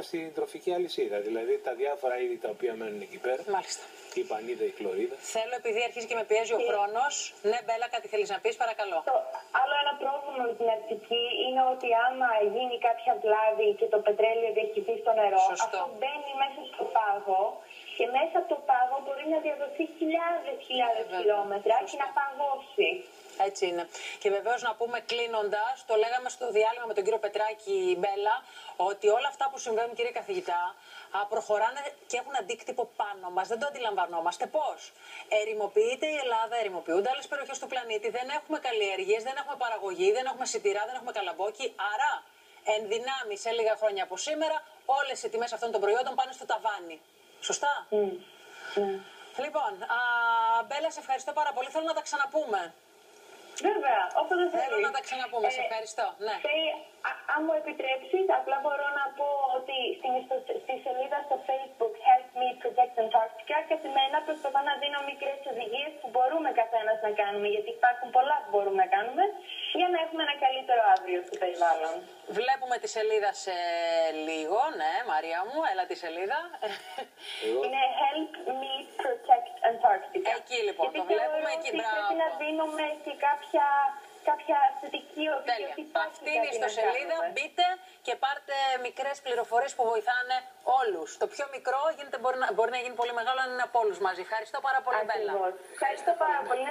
Στην τροφική αλυσίδα, δηλαδή τα διάφορα είδη τα οποία μένουν εκεί πέρα. Μάλιστα. Η πανίδα, η χλωρίδα. Θέλω, επειδή αρχίζει και με πιέζει ο χρόνος. Ναι, Μπέλα, κάτι θέλεις να πεις, παρακαλώ. Άλλο ένα πρόβλημα με την αρκτική είναι ότι άμα γίνει κάποια βλάβη και το πετρέλαιο διαχυθεί στο νερό, Σωστό. αυτό μπαίνει μέσα στο πάγο και μέσα από το πάγο μπορεί να διαδοθεί χιλιάδες χιλιόμετρα και να παγώσει. Έτσι είναι. Και βεβαίως να πούμε κλείνοντας, το λέγαμε στο διάλειμμα με τον κύριο Πετράκη, Μπέλα, ότι όλα αυτά που συμβαίνουν, κύριε καθηγητά, προχωράνε και έχουν αντίκτυπο πάνω μας. Δεν το αντιλαμβανόμαστε πώς. Ερημοποιείται η Ελλάδα, ερημοποιούνται άλλες περιοχές του πλανήτη, δεν έχουμε καλλιέργειες, δεν έχουμε παραγωγή, δεν έχουμε σιτηρά, δεν έχουμε καλαμπόκι. Άρα, εν δυνάμει σε λίγα χρόνια από σήμερα, όλες οι τιμές αυτών των προϊόντων πάνε στο ταβάνι. Σωστά. Λοιπόν, Μπέλα, σε ευχαριστώ πάρα πολύ. Θέλω να τα ξαναπούμε. Βέβαια, όποτε θέλεις. Θέλω να τα ξαναπούμε, σε ευχαριστώ. Ναι. Αν μου επιτρέψεις, απλά μπορώ να πω ότι στη σελίδα στο Facebook Help Me Protect Antarctica καθημερινά προσπαθώ να δίνω μικρές οδηγίες που μπορούμε καθένας να κάνουμε, γιατί υπάρχουν πολλά που μπορούμε να κάνουμε, για να έχουμε ένα καλύτερο αύριο στο περιβάλλον. Βλέπουμε τη σελίδα σε λίγο, ναι, Μαρία μου, έλα τη σελίδα. Είναι Help Me Protect Antarctica. Εκεί λοιπόν, το βλέπουμε εκεί, μπράβο. Πρέπει να δίνουμε και κάποια θετική οδηγία. Τέλεια. Αυτή είναι η ιστοσελίδα, μπείτε και πάρτε μικρές πληροφορίες που βοηθάνε όλους. Το πιο μικρό μπορεί να γίνει πολύ μεγάλο αν είναι από όλους μαζί. Ευχαριστώ πάρα πολύ, Μπέλα. Ευχαριστώ πάρα πολύ.